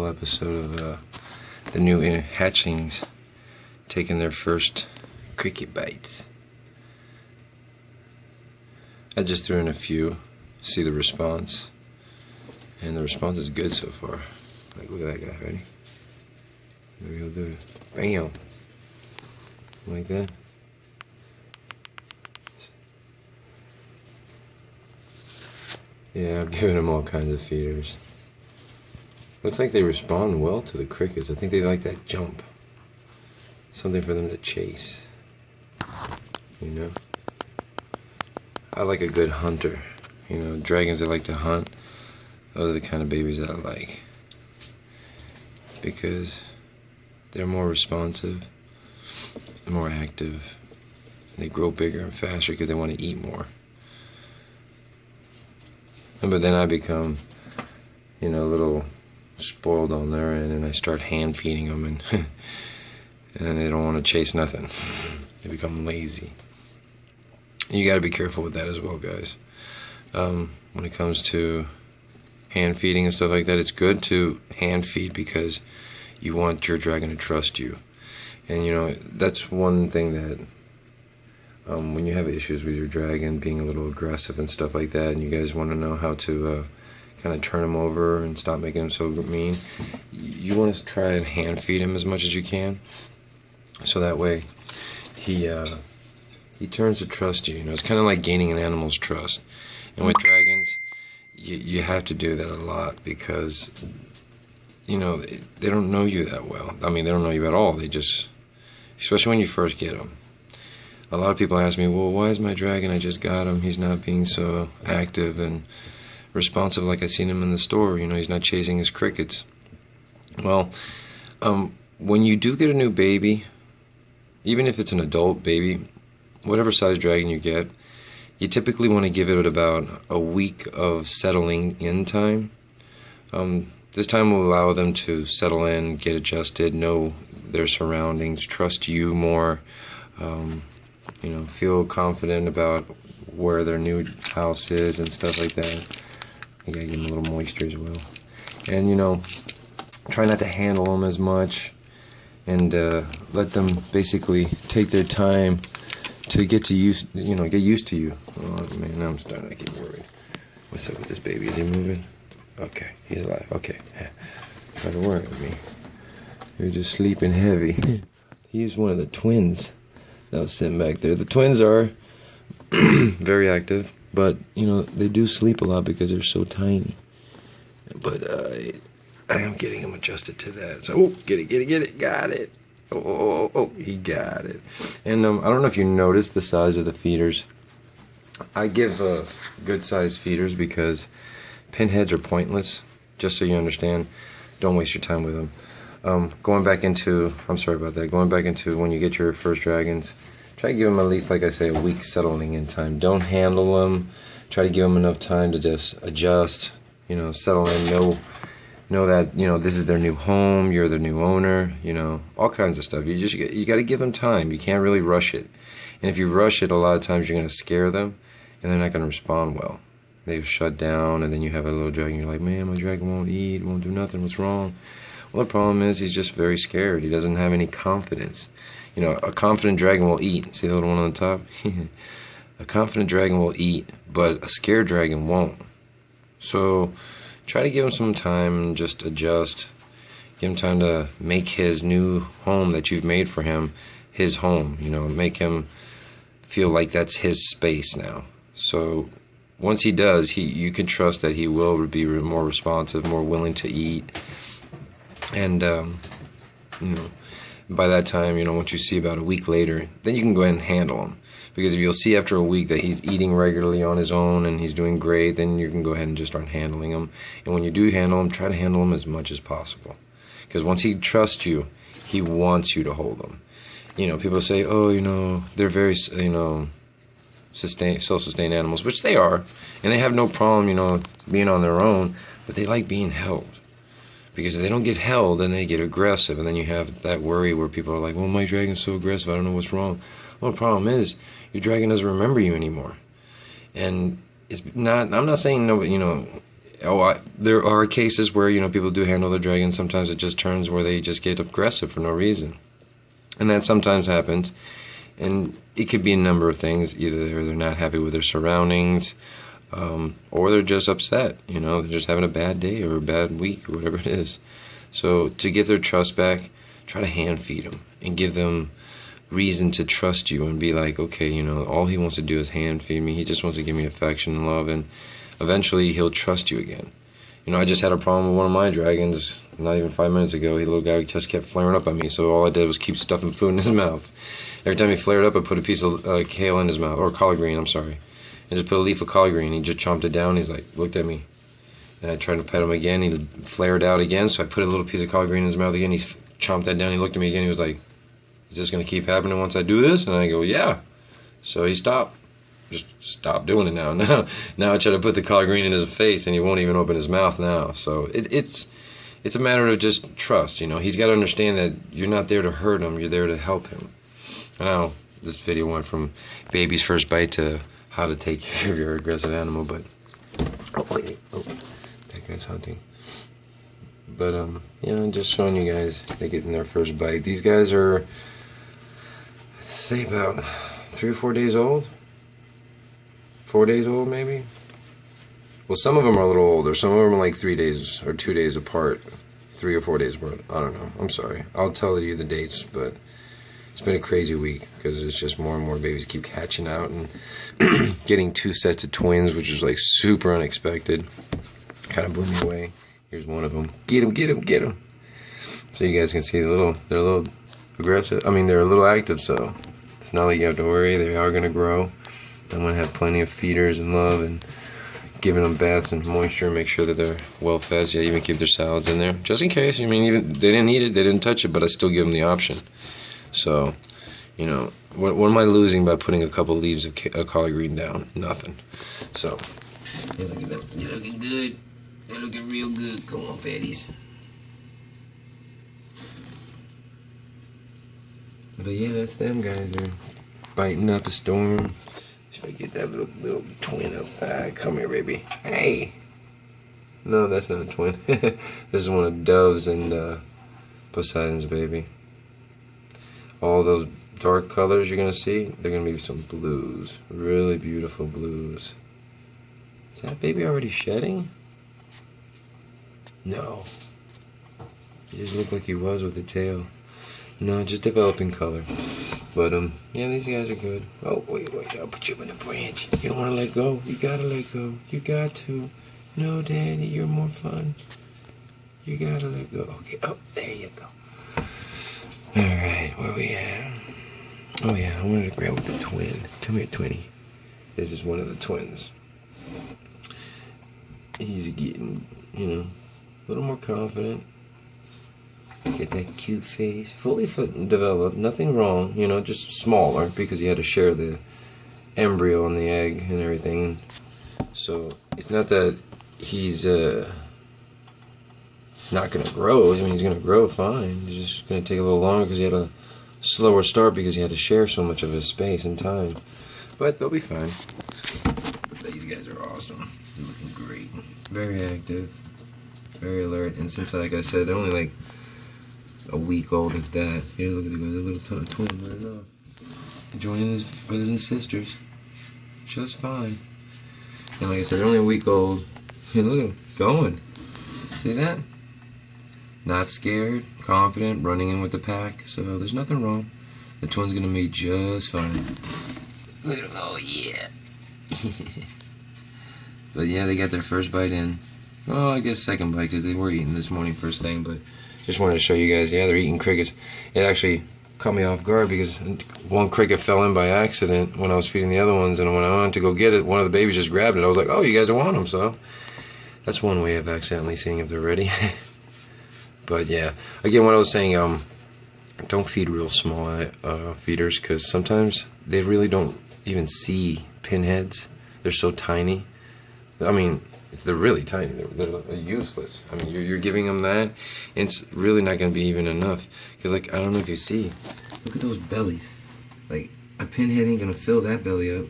episode of the new hatchlings taking their first cricket bites. I just threw in a few, see the response, and the response is good so far. Like, look at that guy, ready? Maybe he'll do it. Bam! Like that. Yeah, I've given them all kinds of feeders. Looks like they respond well to the crickets. I think they like that jump. Something for them to chase. You know? I like a good hunter. You know, dragons that like to hunt, those are the kind of babies that I like. Because they're more responsive, more active. They grow bigger and faster because they want to eat more. But then I become, you know, a little spoiled on their end, and I start hand feeding them, and and they don't want to chase nothing. They become lazy. You got to be careful with that as well, guys. When it comes to hand feeding and stuff like that, it's good to hand feed because you want your dragon to trust you. And you know, that's one thing that when you have issues with your dragon being a little aggressive and stuff like that, and you guys want to know how to kind of turn him over and stop making him so mean, you want to try and hand feed him as much as you can, so that way he turns to trust you. You know, it's kind of like gaining an animal's trust. And with dragons, you have to do that a lot because, you know, they don't know you that well. I mean, they don't know you at all. They just, especially when you first get them. A lot of people ask me, well, why is my dragon, I just got him, he's not being so active and responsive like I seen him in the store, you know, he's not chasing his crickets. Well, when you do get a new baby, even if it's an adult baby, whatever size dragon you get, you typically want to give it about a week of settling in time. This time will allow them to settle in, get adjusted, know their surroundings, trust you more, you know, feel confident about where their new house is and stuff like that. You gotta give them a little moisture as well. And, you know, try not to handle them as much, and let them basically take their time to get used to you. Oh man, now I'm starting to get worried. What's up with this baby? Is he moving? Okay, he's alive. Okay, try to worry with me. You're just sleeping heavy. He's one of the twins that was sitting back there. The twins are very active, but you know, they do sleep a lot because they're so tiny. But I am getting him adjusted to that. So, oh, get it, got it. Oh, he got it. And I don't know if you noticed the size of the feeders. I give good sized feeders because pinheads are pointless, just so you understand. Don't waste your time with them. Going back into when you get your first dragons, try to give them at least, like I say, a week settling in time. Don't handle them. Try to give them enough time to just adjust, you know, settle in, know that, you know, this is their new home, you're the new owner, you know, all kinds of stuff. You got to give them time. You can't really rush it. And if you rush it, a lot of times you're going to scare them, and they're not going to respond well. They shut down, and then you have a little dragon, you're like, man, my dragon won't eat, won't do nothing, what's wrong? Well, the problem is he's just very scared. He doesn't have any confidence. You know, a confident dragon will eat. See the little one on the top? A confident dragon will eat, but a scared dragon won't. So try to give him some time and just adjust. Give him time to make his new home that you've made for him his home. You know, make him feel like that's his space now. So once he does, you can trust that he will be more responsive, more willing to eat. And, you know, by that time, you know, once you see about a week later, then you can go ahead and handle him. Because if you'll see after a week that he's eating regularly on his own and he's doing great, then you can go ahead and just start handling him. And when you do handle him, try to handle him as much as possible. Because once he trusts you, he wants you to hold him. You know, people say, oh, you know, they're very, you know, self-sustained animals, which they are. And they have no problem, you know, being on their own, but they like being held. Because if they don't get held, then they get aggressive, and then you have that worry where people are like, well, my dragon's so aggressive, I don't know what's wrong. Well, the problem is, your dragon doesn't remember you anymore. And it's not, I'm not saying no, you know, there are cases where, you know, people do handle their dragons. Sometimes it just turns where they just get aggressive for no reason. And that sometimes happens. And it could be a number of things. Either they're not happy with their surroundings, or they're just upset. You know, they're just having a bad day or a bad week or whatever it is. So to get their trust back, try to hand feed them and give them reason to trust you and be like, okay, you know, all he wants to do is hand feed me. He just wants to give me affection and love, and eventually he'll trust you again. You know, I just had a problem with one of my dragons not even 5 minutes ago. The little guy just kept flaring up at me, so all I did was keep stuffing food in his mouth. Every time he flared up, I put a piece of kale in his mouth, or collard green, I'm sorry. And just put a leaf of collard green. He just chomped it down. He's like, looked at me. And I tried to pet him again. He flared out again, so I put a little piece of collard green in his mouth again. He chomped that down. He looked at me again. He was like, is this going to keep happening once I do this? And I go, yeah. So he stopped. Just stop doing it now. Now I try to put the collard green in his face, and he won't even open his mouth now. So it's a matter of just trust. You know, he's got to understand that you're not there to hurt him. You're there to help him. I know this video went from baby's first bite to how to take care of your aggressive animal, but that guy's hunting. But you know, just showing you guys they getting their first bite. These guys are, let's say, about 3 or 4 days old. 4 days old, maybe. Well, some of them are a little older. Some of them are like 3 days or 2 days apart. 3 or 4 days apart. I don't know. I'm sorry. I'll tell you the dates, but it's been a crazy week because it's just more and more babies keep hatching out and getting 2 sets of twins, which is like super unexpected. Kind of blew me away. Here's one of them. Get him, get him, get him. So you guys can see they're a little aggressive. I mean, they're a little active, so it's not like you have to worry. They are going to grow. I'm going to have plenty of feeders and love and giving them baths and moisture, make sure that they're well fed. Yeah, even keep their salads in there, just in case. I mean, even they didn't eat it, they didn't touch it, but I still give them the option. So, you know, what am I losing by putting a couple leaves of collard green down? Nothing. So, hey, look at them. They're looking good. They're looking real good. Come on, fatties. But yeah, that's them guys. They're biting up a storm. If I get that little twin up, come here, baby. Hey. No, that's not a twin. This is one of Dove's and Poseidon's baby. All those dark colors you're gonna see, they're gonna be some blues, really beautiful blues. Is that baby already shedding? No. He just looked like he was with the tail. No, just developing color. But yeah, these guys are good. Oh, wait, I'll put you in a branch. You don't want to let go? You gotta let go. You got to. No, Daddy, you're more fun. You gotta let go. Okay, oh, there you go. Alright, where we at? Oh yeah, I wanted to grab with the twin. Come here, twinny. This is one of the twins. He's getting, you know, a little more confident. Get that cute face, fully developed, nothing wrong, you know, just smaller because he had to share the embryo and the egg and everything. So it's not that he's not going to grow. I mean, he's going to grow fine. He's just going to take a little longer because he had a slower start because he had to share so much of his space and time. But they'll be fine. These guys are awesome. They're looking great. Very active, very alert, and since, like I said, they're only like a week old at that. Here, look at these guys, a little twin right off. Joining his brothers and sisters. Just fine. And like I said, they're only a week old. Here, look at them. Going. See that? Not scared, confident, running in with the pack. So there's nothing wrong. The twin's gonna be just fine. Look at them. Oh, yeah. But yeah, they got their first bite in. Oh, I guess second bite because they were eating this morning first thing, but just wanted to show you guys, yeah, they're eating crickets. It actually caught me off guard because one cricket fell in by accident when I was feeding the other ones, and when I went to go get it, one of the babies just grabbed it. I was like, oh, you guys don't want them, so that's one way of accidentally seeing if they're ready. But yeah, again, what I was saying, don't feed real small feeders because sometimes they really don't even see pinheads. They're so tiny. I mean, they're really tiny. They're useless. I mean, you're giving them that, and it's really not going to be even enough. Because, like, I don't know if you see. Look at those bellies. Like, a pinhead ain't going to fill that belly up.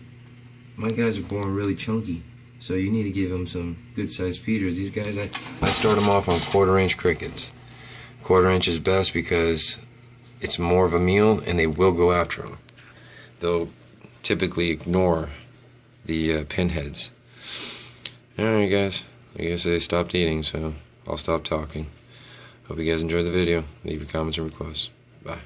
My guys are born really chunky. So you need to give them some good sized feeders. These guys, I start them off on 1/4-inch crickets. 1/4-inch is best because it's more of a meal and they will go after them. They'll typically ignore the pinheads. Alright guys, I guess they stopped eating, so I'll stop talking. Hope you guys enjoyed the video. Leave your comments and requests. Bye.